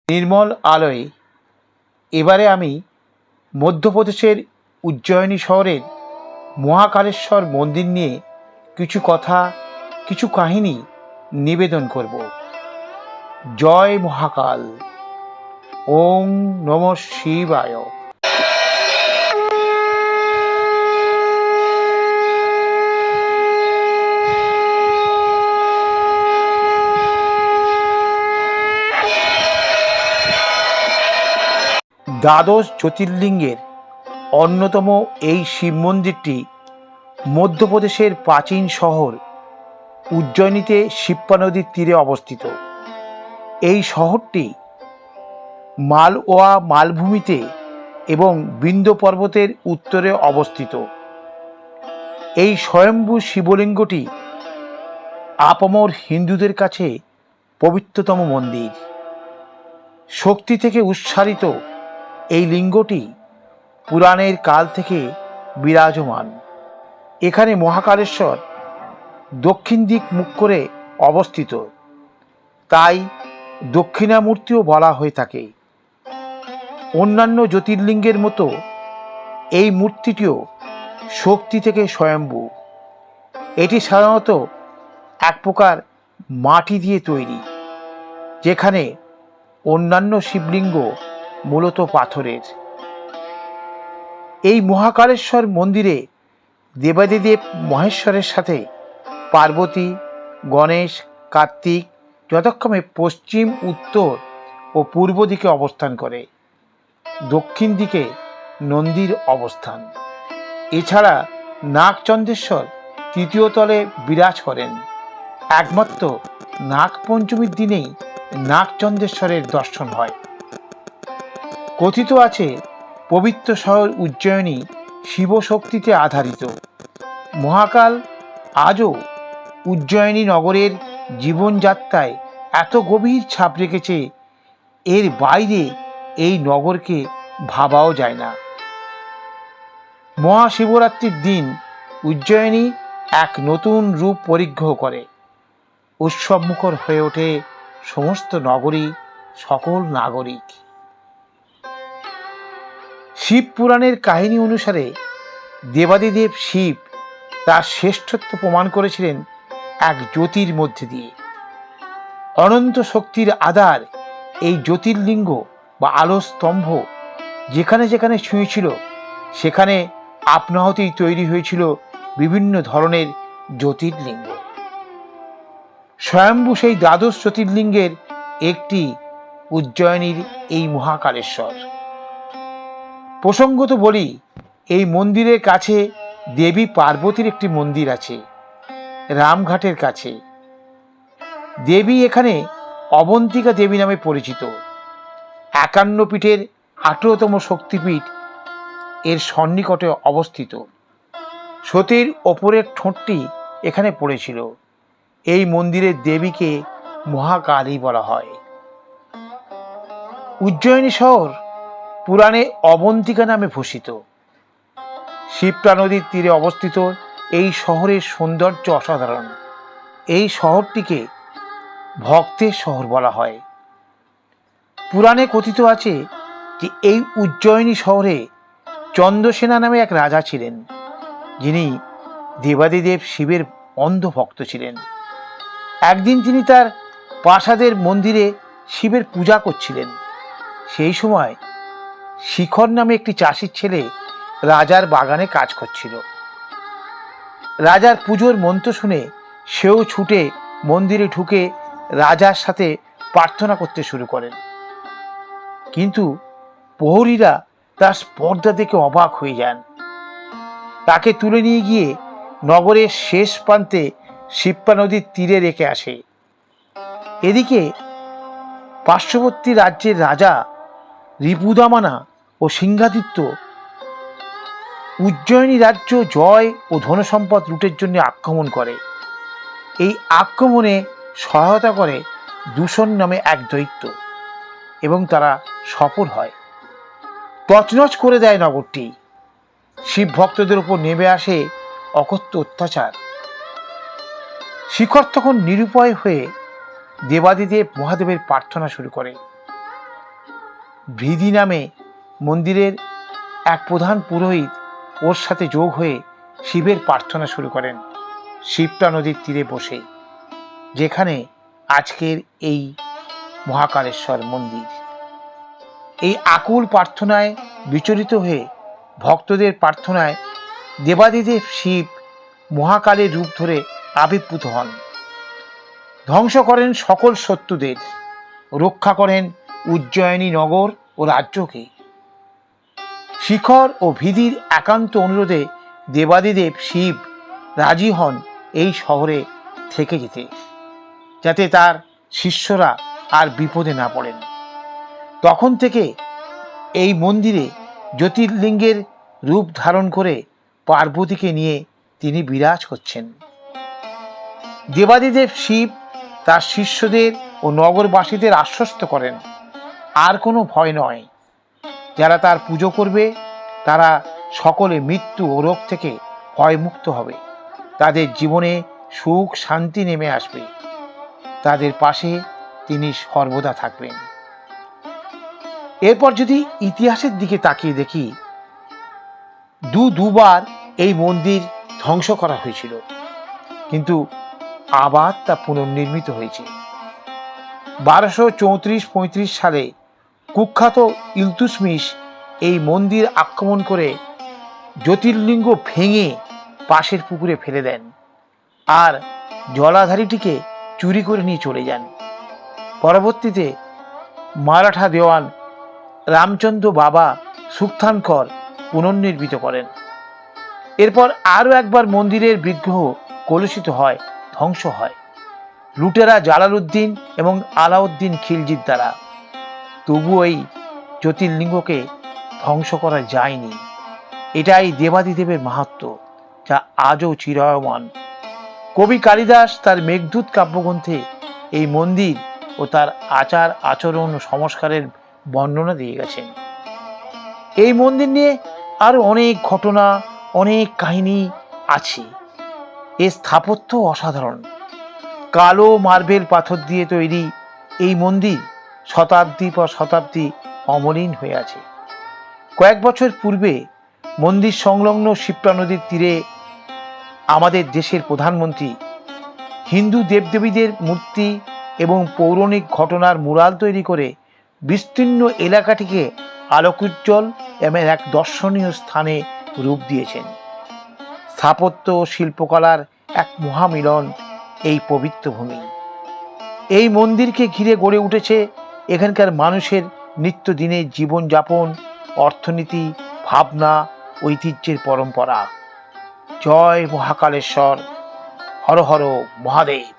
নির্মল আলোয় এবারে আমি মধ্যপ্রদেশের উজ্জয়িনী শহরের মহাকালেশ্বর মন্দির নিয়ে কিছু কথা, কিছু কাহিনী নিবেদন করব। জয় মহাকাল। ওং নমঃ শিবায়। দ্বাদশ জ্যোতির্লিঙ্গের অন্যতম এই শিব মন্দিরটি মধ্যপ্রদেশের প্রাচীন শহর উজ্জয়িনীতে শিপ্রা নদীর তীরে অবস্থিত। এই শহরটি মালওয়া মালভূমিতে এবং বিন্ধ্য পর্বতের উত্তরে অবস্থিত। এই স্বয়ম্ভু শিবলিঙ্গটি আপামর হিন্দুদের কাছে পবিত্রতম মন্দির। শক্তি থেকে উৎসারিত এই লিঙ্গটি পুরাণের কাল থেকে বিরাজমান। এখানে মহাকালেশ্বর দক্ষিণ দিক মুখ করে অবস্থিত, তাই দক্ষিণামূর্তিও বলা হয়ে থাকে। অন্যান্য জ্যোতির্লিঙ্গের মতো এই মূর্তিটিও শক্তি থেকে স্বয়ম্ভু। এটি সাধারণত এক প্রকার মাটি দিয়ে তৈরি, যেখানে অন্যান্য শিবলিঙ্গ মূলত পাথরের। এই মহাকালেশ্বর মন্দিরে দেবাদিদেব মহেশ্বরের সাথে পার্বতী, গণেশ, কার্তিক যথাক্রমে পশ্চিম, উত্তর ও পূর্ব দিকে অবস্থান করে। দক্ষিণ দিকে নন্দীর অবস্থান। এছাড়া নাগচন্দ্রেশ্বর তৃতীয় তলে বিরাজ করেন। একমাত্র নাগপঞ্চমীর দিনেই নাগচন্দ্রেশ্বরের দর্শন হয়। কথিত আছে, পবিত্র শহর উজ্জয়িনী শিবশক্তিতে আধারিত। মহাকাল আজও উজ্জয়িনী নগরের জীবনযাত্রায় এত গভীর ছাপ রেখেছে, এর বাইরে এই নগরকে ভাবাও যায় না। মহাশিবরাত্রির দিন উজ্জয়িনী এক নতুন রূপ পরিগ্রহ করে। উৎসবমুখর হয়ে ওঠে সমস্ত নগরী, সকল নাগরিক। শিব পুরাণের কাহিনী অনুসারে দেবাদিদেব শিব তার শ্রেষ্ঠত্ব প্রমাণ করেছিলেন এক জ্যোতির মধ্যে দিয়ে। অনন্ত শক্তির আধার এই জ্যোতির্লিঙ্গ বা আলো স্তম্ভ যেখানে যেখানে ছুঁয়েছিল, সেখানে আপনা হতেই তৈরি হয়েছিল বিভিন্ন ধরনের জ্যোতির্লিঙ্গ। স্বয়ম্ভু সেই দ্বাদশ জ্যোতির্লিঙ্গের একটি উজ্জয়িনীর এই মহাকালেশ্বর। প্রসঙ্গত বলি, এই মন্দিরের কাছে দেবী পার্বতীর একটি মন্দির আছে, রামঘাটের কাছে। দেবী এখানে অবন্তিকা দেবী নামে পরিচিত। 51 পীঠের 18তম শক্তিপীঠ এর সন্নিকটে অবস্থিত। সতীর ওপরের ঠোঁটটি এখানে পড়েছিল। এই মন্দিরের দেবীকে মহাকালী বলা হয়। উজ্জয়িনী শহর পুরাণে অবন্তিকা নামে ভূষিত। শিপ্রা নদীর তীরে অবস্থিত এই শহরের সৌন্দর্য অসাধারণ। এই শহরটিকে ভক্তের শহর বলা হয়। পুরাণে কথিত আছে যে এই উজ্জয়িনী শহরে চন্দ্রসেনা নামে এক রাজা ছিলেন, যিনি দেবাদিদেব শিবের অন্ধ ভক্ত ছিলেন। একদিন তিনি তার প্রাসাদের মন্দিরে শিবের পূজা করছিলেন। সেই সময় শিখর নামে একটি চাষির ছেলে রাজার বাগানে কাজ করছিল। রাজার পুজোর মন্ত্র শুনে সেও ছুটে মন্দিরে ঢুকে রাজার সাথে প্রার্থনা করতে শুরু করেন। কিন্তু প্রহরীরা তার স্পর্ধা দেখে অবাক হয়ে যান। তাকে তুলে নিয়ে গিয়ে নগরের শেষ প্রান্তে শিপ্রা নদীর তীরে রেখে আসে। এদিকে পার্শ্ববর্তী রাজ্যের রাজা রিপুদামানা ও সিংহাদিত্য উজ্জয়িনী রাজ্য জয় ও ধনসম্পদ লুটের জন্য আক্রমণ করে। এই আক্রমণে সহায়তা করে দূষণ নামে এক দৈত্য, এবং তারা সফল হয়। তছনছ করে দেয় নগরটি। শিব ভক্তদের উপর নেমে আসে অকথ্য অত্যাচার। শিখর তখন নিরুপায় হয়ে দেবাদিদেব মহাদেবের প্রার্থনা শুরু করে। ভৃদি নামে মন্দিরের এক প্রধান পুরোহিত ওর সাথে যোগ হয়ে শিবের প্রার্থনা শুরু করেন শিপ্রা নদীর তীরে বসে, যেখানে আজকের এই মহাকালেশ্বর মন্দির। এই আকুল প্রার্থনায় বিচলিত হয়ে ভক্তদের প্রার্থনায় দেবাদিদেব শিব মহাকালের রূপ ধরে আবির্ভূত হন, ধ্বংস করেন সকল শত্রুদের, রক্ষা করেন উজ্জয়িনী নগর ও রাজ্যকে। শিখর ও ভিদির একান্ত অনুরোধে দেবাদিদেব শিব রাজি হন এই শহরে থেকে যেতে, যাতে তার শিষ্যরা আর বিপদে না পড়েন। তখন থেকে এই মন্দিরে জ্যোতির্লিঙ্গের রূপ ধারণ করে পার্বতীকে নিয়ে তিনি বিরাজ করছেন। দেবাদিদেব শিব তার শিষ্যদের ও নগরবাসীদের আশ্বস্ত করেন, আর কোনো ভয় নয়, যারা তার পুজো করবে তারা সকলে মৃত্যু ও রোগ থেকে ভয়মুক্ত হবে, তাদের জীবনে সুখ শান্তি নেমে আসবে, তাদের পাশে তিনি সর্বদা থাকবেন। এরপর যদি ইতিহাসের দিকে তাকিয়ে দেখি, দুবার এই মন্দির ধ্বংস করা হয়েছিল, কিন্তু আবার তা পুনর্নির্মিত হয়েছে। 1234-35 সালে কুখ্যাত ইলতুৎমিশ এই মন্দির আক্রমণ করে জ্যোতির্লিঙ্গ ভেঙে পাশের পুকুরে ফেলে দেন আর জলাধারীটিকে চুরি করে নিয়ে চলে যান। পরবর্তীতে মারাঠা দেওয়ান রামচন্দ্র বাবা সুখথানকর পুনর্নির্মিত করেন। এরপর আরও একবার মন্দিরের বিগ্রহ কলুষিত হয়, ধ্বংস হয় লুটেরা জালালউদ্দিন এবং আলাউদ্দিন খিলজির দ্বারা। তবুও এই জ্যোতির্লিঙ্গকে ধ্বংস করা যায়নি। এটাই দেবাদিদেবের মাহাত্ম্য, যা আজও চিরায়মান। কবি কালিদাস তার মেঘদূত কাব্যগ্রন্থে এই মন্দির ও তার আচার আচরণ ও সংস্কারের বর্ণনা দিয়ে গেছেন। এই মন্দির নিয়ে আরও অনেক ঘটনা, অনেক কাহিনী আছে। এর স্থাপত্য অসাধারণ। কালো মার্বেল পাথর দিয়ে তৈরি এই মন্দির শতাব্দী পর শতাব্দী অমলিন হয়ে আছে। কয়েক বছর পূর্বে মন্দির সংলগ্ন শিপ্রা নদীর তীরে আমাদের দেশের প্রধানমন্ত্রী হিন্দু দেবদেবীদের মূর্তি এবং পৌরাণিক ঘটনার মুরাল তৈরি করে বিস্তীর্ণ এলাকাটিকে আলোকোজ্জ্বল এবং এক দর্শনীয় স্থানে রূপ দিয়েছেন। স্থাপত্য ও শিল্পকলার এক মহামিলন এই পবিত্র ভূমি। এই মন্দিরকে ঘিরে গড়ে উঠেছে এখানকার মানুষের নিত্যদিনের জীবনযাপন, অর্থনীতি, ভাবনা, ঐতিহ্যের পরম্পরা। জয় মহাকালেশ্বর, হর হর মহাদেব।